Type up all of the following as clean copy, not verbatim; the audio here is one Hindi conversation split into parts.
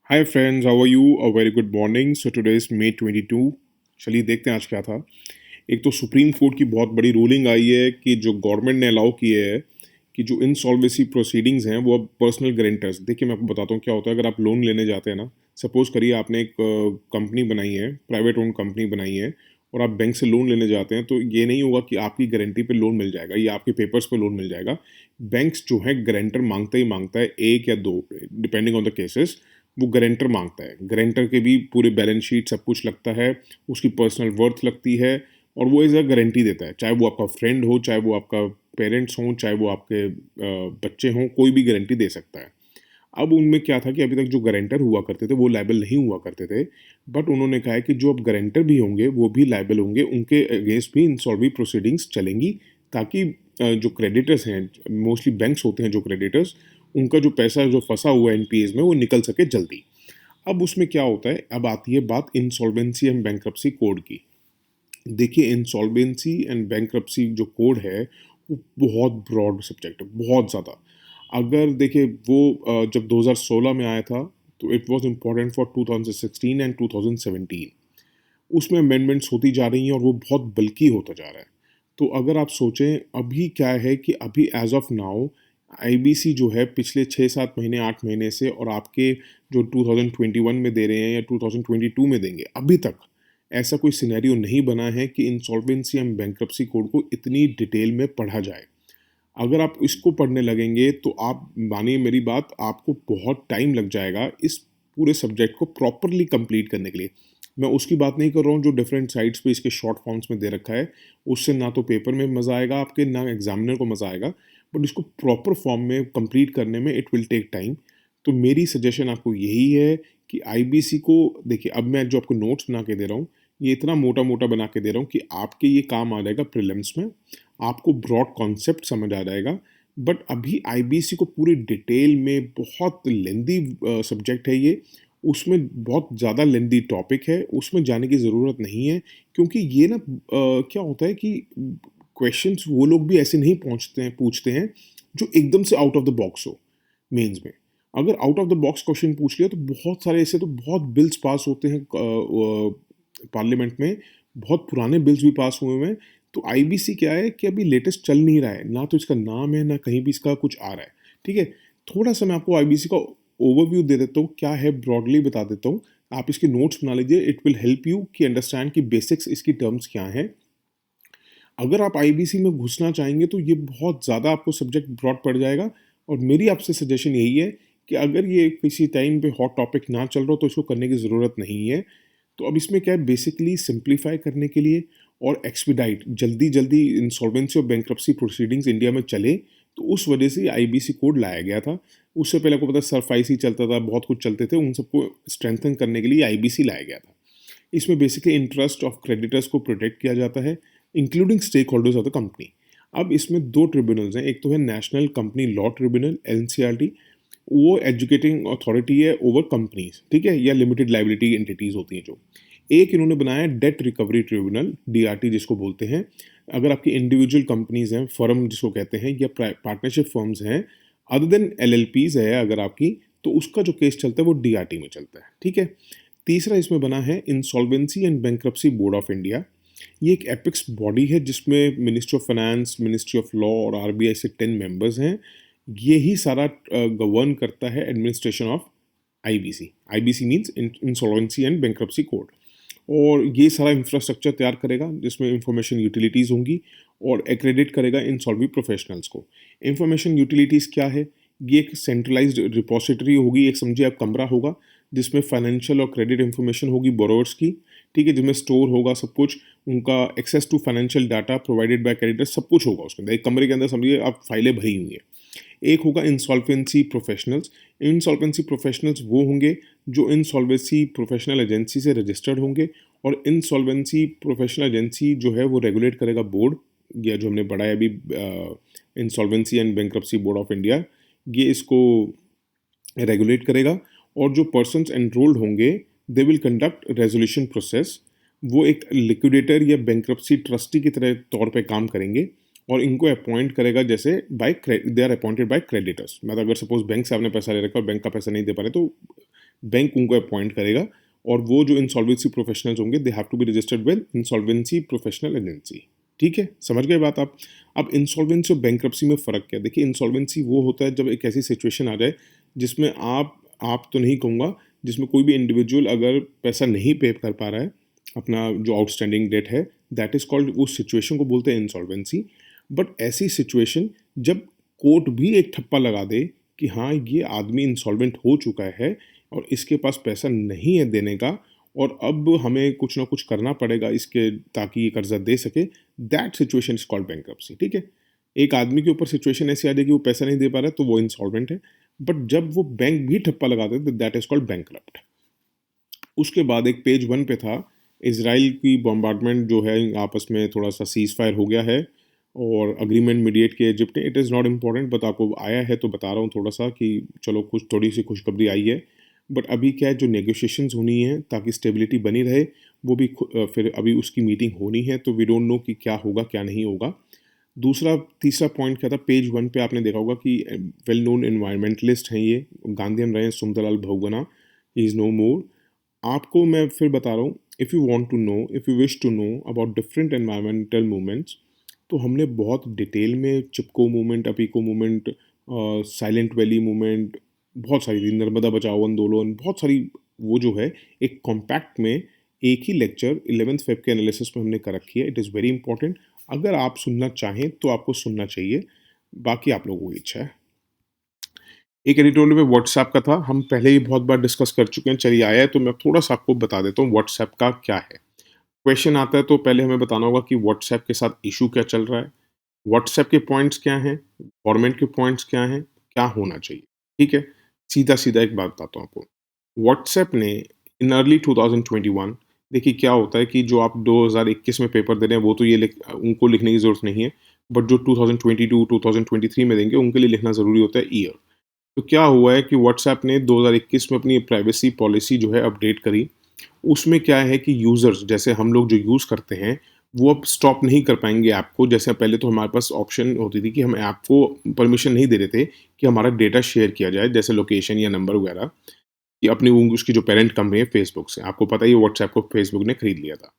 Hi friends, how are you? A very good morning. So today is May 22। चलिए देखते हैं आज क्या था। एक तो सुप्रीम कोर्ट की बहुत बड़ी रूलिंग आई है कि जो गवर्नमेंट ने अलाउ किए है कि जो इनसॉल्वेंसी प्रोसीडिंग्स हैं वो अब पर्सनल गारंटर्स। देखिए मैं आपको बताता हूँ क्या होता है। अगर आप लोन लेने जाते हैं ना, सपोज करिए आपने एक कंपनी बनाई है, प्राइवेट ओन कंपनी बनाई है, और आप बैंक से लोन लेने जाते हैं, तो ये नहीं होगा कि आपकी गारंटी पे लोन मिल जाएगा या आपके पेपर्स पे लोन मिल जाएगा। बैंक्स जो है गारंटर मांगता ही मांगता है, एक या दो डिपेंडिंग ऑन द केसेस। वो गारंटर मांगता है। गारंटर के भी पूरे बैलेंस शीट सब कुछ लगता है, उसकी पर्सनल वर्थ लगती है, और वो एज अ गारंटी देता है। चाहे वो आपका फ्रेंड हो, चाहे वो आपका पेरेंट्स हों, चाहे वो आपके बच्चे हों, कोई भी गारंटी दे सकता है। अब उनमें क्या था कि अभी तक जो गारंटर हुआ करते थे वो लायबल नहीं हुआ करते थे, बट उन्होंने कहा है कि जो अब गारंटर भी होंगे वो भी लायबल होंगे, उनके अगेंस्ट भी इंसॉल्वी प्रोसीडिंग्स चलेंगी, ताकि जो क्रेडिटर्स हैं, मोस्टली बैंक्स होते हैं जो क्रेडिटर्स, उनका जो पैसा जो फंसा हुआ है एनपीएस में वो निकल सके जल्दी। अब उसमें क्या होता है, अब आती है बात इंसॉल्वेंसी एंड बैंक्रप्सी कोड की। देखिए इंसॉल्वेंसी एंड बैंक्रप्सी जो कोड है वो बहुत ब्रॉड सब्जेक्ट है, बहुत ज़्यादा। अगर देखिए वो जब 2016 में आया था तो it was important for 2016 and 2017। उसमें अमेंडमेंट्स होती जा रही हैं और वो बहुत बल्कि होता जा रहा है। तो अगर आप सोचें अभी क्या है कि अभी एज ऑफ नाउ आईबीसी जो है पिछले 6-7 महीने 8 महीने से, और आपके जो 2021 में दे रहे हैं या 2022 में देंगे, अभी तक ऐसा कोई सिनेरियो नहीं बना है कि इंसॉल्वेंसी एंड बैंक्रप्सी कोड को इतनी डिटेल में पढ़ा जाए। अगर आप इसको पढ़ने लगेंगे तो आप मानिए मेरी बात, आपको बहुत टाइम लग जाएगा इस पूरे सब्जेक्ट को प्रॉपरली कंप्लीट करने के लिए। मैं उसकी बात नहीं कर रहा हूँ जो डिफरेंट साइट्स पे इसके शॉर्ट फॉर्म्स में दे रखा है। उससे ना तो पेपर में मज़ा आएगा आपके, ना एग्जामिनर को मज़ा आएगा। बट इसको प्रॉपर फॉर्म में कंप्लीट करने में इट विल टेक टाइम। तो मेरी सजेशन आपको यही है कि आईबीसी को देखिए, अब मैं जो आपको नोट्स बना के दे रहा हूँ ये इतना मोटा मोटा बना के दे रहा हूँ कि आपके ये काम आ जाएगा प्रीलिम्स में, आपको ब्रॉड कॉन्सेप्ट समझ आ जाएगा। बट अभी आईबीसी को पूरी डिटेल में, बहुत लेंदी सब्जेक्ट है ये, उसमें बहुत ज़्यादा लेंदी टॉपिक है, उसमें जाने की ज़रूरत नहीं है। क्योंकि ये ना क्या होता है कि क्वेश्चंस वो लोग भी ऐसे नहीं पहुंचते हैं पूछते हैं जो एकदम से आउट ऑफ द बॉक्स हो मेंस में। अगर out of the box question पूछ लिया तो बहुत सारे ऐसे, तो बहुत बिल्स पास होते हैं पार्लियामेंट में, बहुत पुराने बिल्स भी पास हुए हुए हैं। तो आईबीसी क्या है कि अभी लेटेस्ट चल नहीं रहा है, ना तो इसका नाम है ना कहीं भी इसका कुछ आ रहा है। ठीक है, थोड़ा सा मैं आपको आईबीसी का ओवरव्यू दे देता हूँ, क्या है ब्रॉडली बता देता हूँ। आप इसके नोट्स बना लीजिए, इट विल हेल्प यू कि अंडरस्टैंड कि बेसिक्स इसकी टर्म्स क्या हैं। अगर आप आईबीसी में घुसना चाहेंगे तो ये बहुत ज़्यादा आपको सब्जेक्ट ब्रॉड पड़ जाएगा। और मेरी आपसे सजेशन यही है कि अगर ये किसी टाइम पे हॉट टॉपिक ना चल रहा हो तो इसको करने की ज़रूरत नहीं है। तो अब इसमें क्या है, बेसिकली सिंप्लीफाई करने के लिए और एक्सपीडाइट, जल्दी जल्दी इंसॉल्वेंसी और बैंक्रप्सी प्रोसीडिंग्स इंडिया में चले, तो उस वजह से आईबीसी कोड लाया गया था। उससे पहले आपको पता सरफाइसी चलता था, बहुत कुछ चलते थे, उन सबको स्ट्रेंथन करने के लिए आईबीसी लाया गया था। इसमें बेसिकली इंटरेस्ट ऑफ क्रेडिटर्स को प्रोटेक्ट किया जाता है, including stakeholders of the company. अब इसमें दो ट्रिब्यूनल्स हैं, एक तो है national company law tribunal NCRT, वो एजुकेटिंग अथॉरिटी है ओवर कंपनीज, ठीक है, या लिमिटेड लाइबिलिटी एंटिटीज होती हैं जो। एक इन्होंने बनाया डेट रिकवरी ट्रिब्यूनल, डीआरटी जिसको बोलते हैं। अगर आपकी इंडिविजुअल कंपनीज हैं, फर्म जिसको कहते हैं, या पार्टनरशिप फर्म्स हैं, अदर देन एलएलपीज है अगर आपकी, तो उसका जो केस चलता है वो डीआरटी में चलता है। ठीक है, तीसरा इसमें बना है insolvency and bankruptcy board of India. ये एक एपिक्स बॉडी है जिसमें ministry of finance, ministry of law और आरबीआई से 10 मेंबर्स हैं। ये ही सारा गवर्न करता है administration of IBC. IBC means insolvency and bankruptcy code. और ये सारा इंफ्रास्ट्रक्चर तैयार करेगा जिसमें इंफॉर्मेशन यूटिलिटीज़ होंगी, और एक्रेडिट करेगा इंसॉल्वी प्रोफेशनल्स को। इंफॉर्मेशन यूटिलिटीज़ क्या है, ये एक सेंट्रलाइज्ड रिपोजिटरी होगी, एक समझिए आप कमरा होगा जिसमें फाइनेंशियल और क्रेडिट इंफॉर्मेशन होगी बोरोवर्स की। ठीक है, जिसमें स्टोर होगा सब कुछ, उनका access to financial data provided by creditor, सब कुछ होगा उसके अंदर। एक कमरे के अंदर समझिए आप फाइलें भरी हुई हैं। एक होगा इंसॉल्वेंसी प्रोफेशनल्स। इंसॉल्वेंसी प्रोफेशनल्स वो होंगे जो इंसॉल्वेंसी प्रोफेशनल एजेंसी से रजिस्टर्ड होंगे, और इंसॉल्वेंसी प्रोफेशनल एजेंसी जो है वो रेगुलेट करेगा बोर्ड, या जो हमने पढ़ा है अभी insolvency and bankruptcy board of India, ये इसको रेगुलेट करेगा। और जो पर्सन्स एनरोल्ड होंगे they will conduct resolution process. वो एक लिक्विडेटर या बैंक्रप्सी ट्रस्टी की तरह तौर पे काम करेंगे, और इनको अपॉइंट करेगा जैसे by, they are appointed by creditors. मतलब अगर सपोज बैंक से आपने पैसा ले रखा और बैंक का पैसा नहीं दे पा रहे, तो बैंक उनको अपॉइंट करेगा और वो जो इंसॉल्वेंसी प्रोफेशनल्स होंगे they have to be registered with insolvency professional agency. ठीक है, समझ गए बात आप। अब इंसॉल्वेंसी और बैंक्रप्सी में फ़र्क क्या है? देखिए, इंसॉल्वेंसी वो होता है जब एक ऐसी सिचुएशन आ जाए जिसमें आप तो नहीं कहूँगा, जिसमें कोई भी इंडिविजुअल अगर पैसा नहीं पे कर पा रहा है, अपना जो आउटस्टैंडिंग डेट है, दैट इज़ कॉल्ड, उस सिचुएशन को बोलते हैं इंसॉल्वेंसी। बट ऐसी सिचुएशन जब कोर्ट भी एक ठप्पा लगा दे कि हाँ, ये आदमी इंसॉल्वेंट हो चुका है और इसके पास पैसा नहीं है देने का और अब हमें कुछ ना कुछ करना पड़ेगा इसके, ताकि ये कर्जा दे सके, that situation is called bankruptcy. ठीक है, एक आदमी के ऊपर सिचुएशन ऐसी आ जाए कि वो पैसा नहीं दे पा रहा है तो वो इंसॉल्वेंट है। बट जब वो बैंक भी ठप्पा लगा देते दैट इज कॉल्ड बैंकरप्ट। उसके बाद एक पेज 1 पे था, इसराइल की बॉम्बार्डमेंट जो है, आपस में थोड़ा सा सीज फायर हो गया है और अग्रीमेंट मीडिएट किया इजिप्ट ने। It is not important, but आपको आया है तो बता रहा हूँ थोड़ा सा कि चलो कुछ थोड़ी सी खुशखबरी आई है। बट अभी क्या है, जो नेगोशिएशंस होनी है ताकि स्टेबिलिटी बनी रहे, वो भी फिर अभी उसकी मीटिंग होनी है, तो वी डोंट नो कि क्या होगा क्या नहीं होगा। दूसरा तीसरा पॉइंट क्या था, पेज 1 पे आपने देखा होगा कि वेल नोन एनवायरमेंटलिस्ट हैं ये, गांधीयन रहे हैं, Sunderlal Bahuguna, he is no more. आपको मैं फिर बता रहा हूँ, if you want to know, if you wish to know about different environmental movements, तो हमने बहुत डिटेल में Chipko movement, Appiko movement, Silent Valley movement, बहुत सारी थी, नर्मदा बचाओ आंदोलन, बहुत सारी, वो जो है एक कॉम्पैक्ट में एक ही लेक्चर 11th फेब के एनालिसिस में हमने कर रखी है। इट इज़ वेरी इंपॉर्टेंट, अगर आप सुनना चाहें तो आपको सुनना चाहिए, बाकी आप लोगों की इच्छा है। एक एडिटोरियल में व्हाट्सएप का था, हम पहले ही बहुत बार डिस्कस कर चुके हैं, चलिए आया है तो मैं थोड़ा सा आपको बता देता हूँ व्हाट्सएप का क्या है। क्वेश्चन आता है तो पहले हमें बताना होगा कि व्हाट्सएप के साथ इशू क्या चल रहा है, व्हाट्सएप के पॉइंट्स क्या हैं, गवर्नमेंट के पॉइंट्स क्या हैं, क्या होना चाहिए। ठीक है, सीधा सीधा एक बात बताता हूँ आपको। व्हाट्सएप ने इन अर्ली 2021, देखिए क्या होता है कि जो आप 2021 में पेपर दे रहे हैं वो तो उनको लिखने की ज़रूरत नहीं है, बट जो 2022 2023 में देंगे उनके लिए लिखना ज़रूरी होता है ईयर। तो क्या हुआ है कि व्हाट्सएप ने 2021 में अपनी प्राइवेसी पॉलिसी जो है अपडेट करी। उसमें क्या है कि यूज़र्स, जैसे हम लोग जो यूज़ करते हैं, वो अब स्टॉप नहीं कर पाएँगे ऐप को। जैसे पहले तो हमारे पास ऑप्शन होती थी कि हम ऐप को परमिशन नहीं दे रहे थे कि हमारा डेटा शेयर किया जाए, जैसे लोकेशन या नंबर वगैरह, कि अपनी उसकी जो पेरेंट कंपनी है फेसबुक से। आपको पता ही है व्हाट्सएप को फेसबुक ने खरीद लिया था।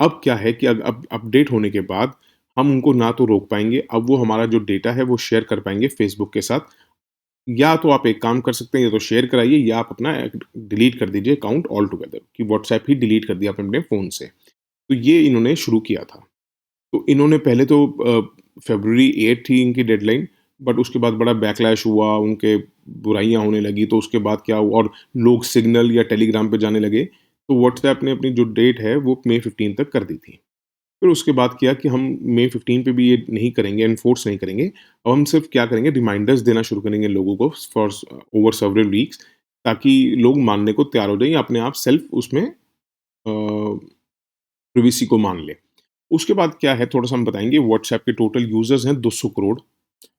अब क्या है कि अब अपडेट होने के बाद हम उनको ना तो रोक पाएँगे, अब वो हमारा जो डेटा है वो शेयर कर पाएँगे फेसबुक के साथ। या तो आप एक काम कर सकते हैं, या तो शेयर कराइए या आप अपना डिलीट कर दीजिए अकाउंट ऑल टुगेदर, कि व्हाट्सएप ही डिलीट कर दिया आपने अपने फ़ोन से। तो ये इन्होंने शुरू किया था। तो इन्होंने पहले तो फ़रवरी 8 थी इनकी डेडलाइन, बट उसके बाद बड़ा बैकलैश हुआ, उनके बुराइयाँ होने लगी, तो उसके बाद क्या हुआ और लोग सिग्नल या टेलीग्राम पे जाने लगे, तो व्हाट्सऐप ने अपनी जो डेट है वो मई 15 तक कर दी थी। फिर उसके बाद किया कि हम मई 15 पे भी ये नहीं करेंगे, एनफोर्स नहीं करेंगे। अब हम सिर्फ़ क्या करेंगे, रिमाइंडर्स देना शुरू करेंगे लोगों को फॉर ओवर सेवरल वीक्स, ताकि लोग मानने को तैयार हो जाएँ या अपने आप सेल्फ उसमें प्रिवेसी को मान लें। उसके बाद क्या है, थोड़ा-सा हम बताएँगे। व्हाट्सऐप के टोटल यूज़र्स हैं 200 करोड़,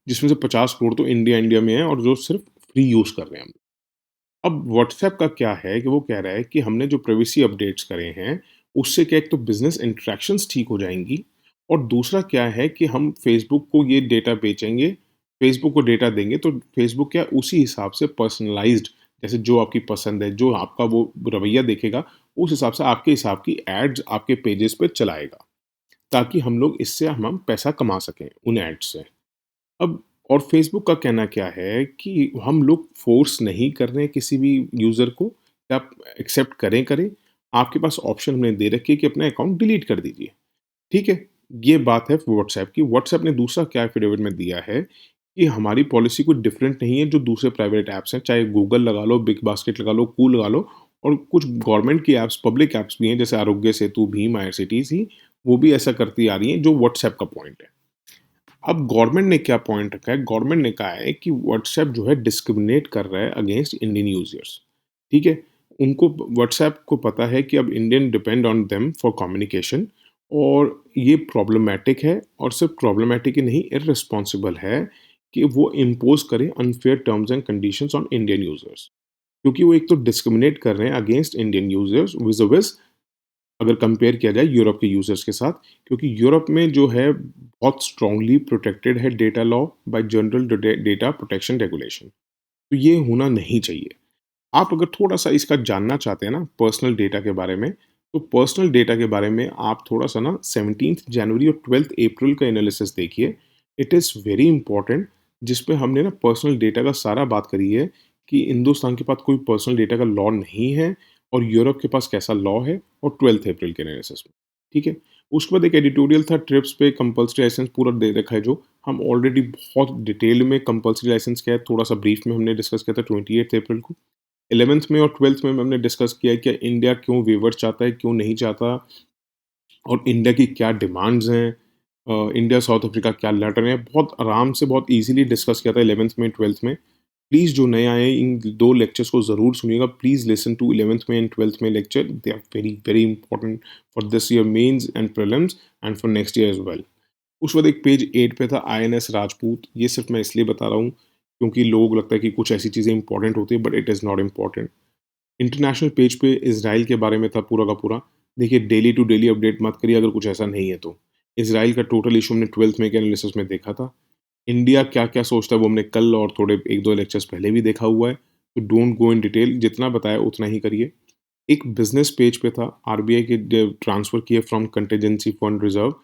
जिसमें से 50 करोड़ तो इंडिया में हैं और जो सिर्फ़ फ्री यूज़ कर रहे हैं हम। अब व्हाट्सऐप का क्या है कि वो कह रहा है कि हमने जो प्राइवेसी अपडेट्स करे हैं, उससे क्या, एक तो बिज़नेस इंटरैक्शंस ठीक हो जाएँगी और दूसरा क्या है कि हम फ़ेसबुक को ये डेटा बेचेंगे, फ़ेसबुक को डेटा देंगे तो फ़ेसबुक क्या उसी हिसाब से पर्सनलाइज़्ड, जैसे जो आपकी पसंद है, जो आपका वो रवैया देखेगा, उस हिसाब से आपके हिसाब की एड्स आपके पेजेज़ पे चलाएगा, ताकि हम लोग इससे हम पैसा कमा सकें उन एड्स से। अब और फ़ेसबुक का कहना क्या है कि हम लोग फ़ोर्स नहीं कर रहे हैं किसी भी यूज़र को कि आप एक्सेप्ट करें। आपके पास ऑप्शन हमने दे रखी है कि अपना अकाउंट डिलीट कर दीजिए। ठीक है? ये बात है व्हाट्सऐप की। व्हाट्सऐप ने दूसरा क्या एफ़िडेविट में दिया है कि हमारी पॉलिसी कोई डिफरेंट नहीं है जो दूसरे प्राइवेट ऐप्स हैं, चाहे गूगल लगा लो, बिग बास्केट लगा लो, कूल लगा लो, और कुछ गवर्नमेंट की ऐप्स, पब्लिक ऐप्स भी हैं जैसे आरोग्य सेतु, भीम, आईआरसीटीसी ही, वो भी ऐसा करती आ रही हैं, जो व्हाट्सऐप का पॉइंट है। अब गवर्नमेंट ने क्या पॉइंट रखा है, गवर्नमेंट ने कहा है कि व्हाट्सएप जो है डिस्क्रिमिनेट कर रहा है अगेंस्ट इंडियन यूजर्स। ठीक है, उनको व्हाट्सएप को पता है कि अब Indian depend on them for communication, और ये प्रॉब्लमैटिक है, और सिर्फ प्रॉब्लमैटिक ही नहीं, इररिस्पॉन्सिबल है कि वो इम्पोज करें unfair terms and conditions on Indian users, क्योंकि वो एक तो डिस्क्रिमिनेट कर रहे हैं अगेंस्ट इंडियन यूजर्स विज़ अगर कंपेयर किया जाए यूरोप के यूज़र्स के साथ, क्योंकि यूरोप में जो है बहुत स्ट्रांगली प्रोटेक्टेड है data law by general data protection regulation. तो ये होना नहीं चाहिए। आप अगर थोड़ा-सा इसका जानना चाहते हैं ना पर्सनल डेटा के बारे में, तो पर्सनल डेटा के बारे में आप थोड़ा-सा ना 17th जनवरी और 12th अप्रैल का एनालिसिस देखिए। इट इज़ वेरी इम्पोर्टेंट, जिस पे हमने ना पर्सनल डेटा का सारा बात करी है कि हिंदुस्तान के पास कोई पर्सनल डेटा का लॉ नहीं है और यूरोप के पास कैसा लॉ है, और 12th अप्रैल के एनालिसिस में, ठीक है? उसके बाद एक एडिटोरियल था ट्रिप्स पे कंपल्सरी लाइसेंस पूरा दे रखा है जो, हम ऑलरेडी बहुत डिटेल में कंपल्सरी लाइसेंस क्या है थोड़ा-सा ब्रीफ में हमने डिस्कस किया था 28th अप्रैल को। 11th में और 12th में हमने डिस्कस किया है कि इंडिया क्यों वेवर्स चाहता है, क्यों नहीं चाहता, और इंडिया की क्या डिमांड्स हैं। इंडिया साउथ अफ्रीका क्या लड़ रहे हैं, बहुत आराम से बहुत ईज़िली डिस्कस किया था 11th में, 12th में। प्लीज़ जो नए आए हैं इन 2 लेक्चर्स को ज़रूर सुनिएगा। प्लीज़ लिसन टू 11th में एंड 12th में lecture, they are very, very important for this year mains and prelims and for next year as well. उस वक़्त एक पेज 8 पे था आईएनएस राजपूत, ये सिर्फ़ मैं इसलिए बता रहा हूँ क्योंकि लोगों को लगता है कि कुछ ऐसी चीज़ें इंपॉर्टेंट होती है, but it is not important. International page पे इज़राइल के बारे में था पूरा का पूरा। देखिए डेली टू डेली अपडेट मत करिए अगर कुछ ऐसा नहीं है तो। इज़राइल का टोटल इश्यू हमने 12th में के एनालिसिस में देखा था। इंडिया क्या-क्या सोचता है वो हमने कल और थोड़े 1-2 लेक्चर्स पहले भी देखा हुआ है। तो डोंट गो इन डिटेल, जितना बताया उतना ही करिए। एक बिज़नेस पेज पे था आरबीआई के ट्रांसफ़र किए फ्रॉम कंटिजेंसी फंड रिज़र्व।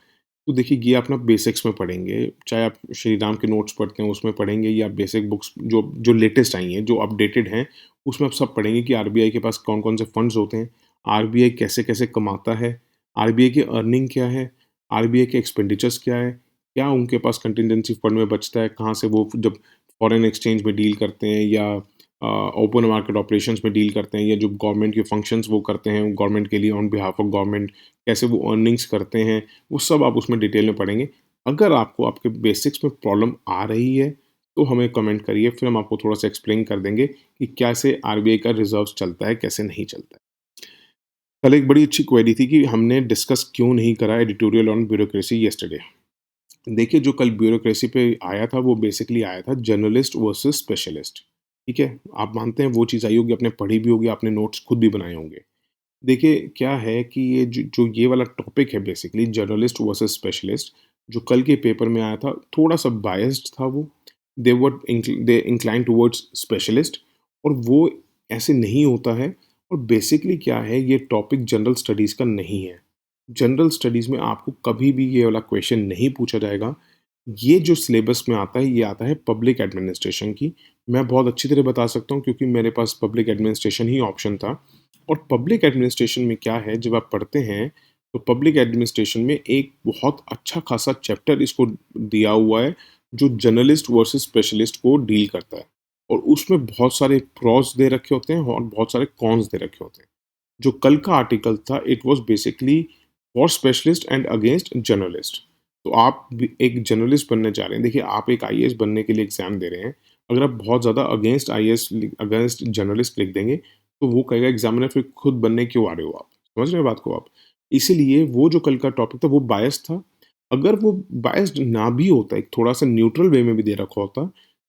तो देखिए ये आप ना बेसिक्स में पढ़ेंगे, चाहे आप श्री राम के नोट्स पढ़ते हैं उसमें पढ़ेंगे, या बेसिक बुक्स जो जो लेटेस्ट आई हैं, जो अपडेटेड हैं, उसमें आप सब पढ़ेंगे कि आरबीआई के पास कौन-कौन से फंड्स होते हैं, आरबीआई कैसे-कैसे कमाता है, आरबीआई की अर्निंग क्या है, आरबीआई के एक्सपेंडिचर्स क्या है, क्या उनके पास कंटिजेंसी फंड में बचता है, कहाँ से वो जब फॉरेन एक्सचेंज में डील करते हैं या ओपन मार्केट ऑपरेशंस में डील करते हैं, या जो गवर्नमेंट के फंक्शंस वो करते हैं गवर्नमेंट के लिए ऑन बिहाफ ऑफ गवर्नमेंट, कैसे वो अर्निंग्स करते हैं, वो सब आप उसमें डिटेल में पढ़ेंगे। अगर आपको आपके बेसिक्स में प्रॉब्लम आ रही है, तो हमें कमेंट करिए, फिर हम आपको थोड़ा-सा एक्सप्लेन कर देंगे कि कैसे आरबीआई का रिज़र्व्स चलता है, कैसे नहीं चलता है। कल एक बड़ी अच्छी क्वेरी थी कि हमने डिस्कस क्यों नहीं करा एडिटोरियल ऑन ब्यूरोक्रेसी यस्टरडे। देखिए जो कल ब्यूरोक्रेसी पे आया था वो बेसिकली आया था जर्नलिस्ट वर्सेस स्पेशलिस्ट, ठीक है? आप मानते हैं वो चीज़ आई होगी, आपने पढ़ी भी होगी, आपने नोट्स खुद भी बनाए होंगे। देखिए क्या है कि ये जो ये वाला टॉपिक है बेसिकली जर्नलिस्ट वर्सेस स्पेशलिस्ट, जो कल के पेपर में आया था, थोड़ा-सा बायस्ड था वो। दे इंक्लाइन टुवर्ड्स स्पेशलिस्ट, और वो ऐसे नहीं होता है। और बेसिकली क्या है, ये टॉपिक जनरल स्टडीज़ का नहीं है। जनरल स्टडीज़ में आपको कभी भी ये वाला क्वेश्चन नहीं पूछा जाएगा। ये जो सिलेबस में आता है, ये आता है पब्लिक एडमिनिस्ट्रेशन की। मैं बहुत अच्छी तरह बता सकता हूँ क्योंकि मेरे पास पब्लिक एडमिनिस्ट्रेशन ही ऑप्शन था। और पब्लिक एडमिनिस्ट्रेशन में क्या है, जब आप पढ़ते हैं, तो पब्लिक एडमिनिस्ट्रेशन में एक बहुत अच्छा खासा चैप्टर इसको दिया हुआ है, जो जर्नलिस्ट वर्सेस स्पेशलिस्ट को डील करता है। और उसमें बहुत सारे प्रॉस दे रखे होते हैं और बहुत सारे कॉन्स दे रखे होते हैं। जो कल का आर्टिकल था, it was basically for specialist and against journalist. तो आप भी एक जर्नलिस्ट बनने जा रहे हैं। देखिए, आप एक आईएएस बनने के लिए एग्ज़ाम दे रहे हैं। अगर आप बहुत ज़्यादा अगेंस्ट आईएएस अगेंस्ट जर्नलिस्ट लिख देंगे, तो वो कहेगा एग्ज़ामिनर फिर खुद बनने क्यों आ रहे हो आप? समझ रहे हैं बात को आप? इसीलिए वो जो कल का टॉपिक था, वो बायस्ड था। अगर वो बायस्ड ना भी होता, एक थोड़ा-सा न्यूट्रल वे में भी दे रखा होता,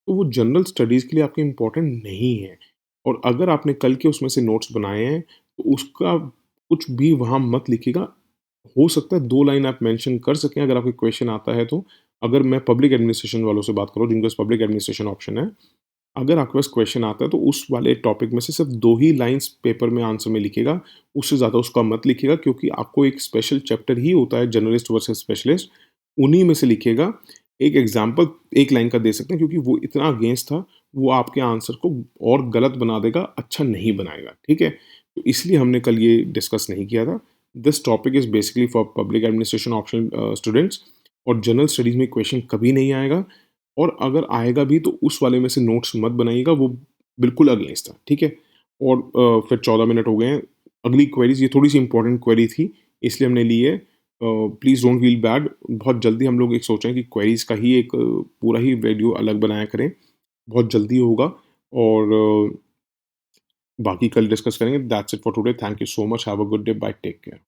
तो वो जनरल स्टडीज़ के लिए आपके इम्पोर्टेंट नहीं है। और अगर आपने कल के उसमें से नोट्स बनाए हैं, तो उसका कुछ भी वहाँ मत लिखिएगा। हो सकता है 2 लाइन आप मेंशन कर सकें अगर आपको क्वेश्चन आता है तो। अगर मैं पब्लिक एडमिनिस्ट्रेशन वालों से बात कर रहा हूँ जिनके पास पब्लिक एडमिनिस्ट्रेशन ऑप्शन है, अगर आपके पास क्वेश्चन आता है तो उस वाले टॉपिक में से सिर्फ़ 2 ही लाइन्स पेपर में आंसर में लिखिएगा, उससे ज़्यादा उसका मत लिखिएगा क्योंकि आपको एक स्पेशल चैप्टर ही होता है जर्नलिस्ट वर्सेस स्पेशलिस्ट, उन्हीं में से लिखिएगा। एक एग्ज़ाम्पल 1 लाइन का दे सकते हैं क्योंकि वो इतना अगेंस्ट था, वो आपके आंसर को और गलत बना देगा, अच्छा नहीं बनाएगा, ठीक है? तो इसलिए हमने कल ये डिस्कस नहीं किया था। This topic is basically for public administration option students, और जनरल स्टडीज़ में क्वेश्चन कभी नहीं आएगा। और अगर आएगा भी तो उस वाले में से नोट्स मत बनाइएगा, वो बिल्कुल अगेंस्ट था, ठीक है? और फिर 14 मिनट हो गए हैं। अगली क्वेरीज़ ये थोड़ी-सी इम्पोर्टेंट क्वेरी थी, इसलिए हमने ली है। Please don't feel bad. बहुत जल्दी हम लोग एक सोच रहे हैं कि क्वेरीज़ का ही एक पूरा ही वीडियो अलग बनाया करें, बहुत जल्दी होगा। और बाकी कल डिस्कस करेंगे। That's it for today. Thank you so much. Have a good day. Bye. Take care.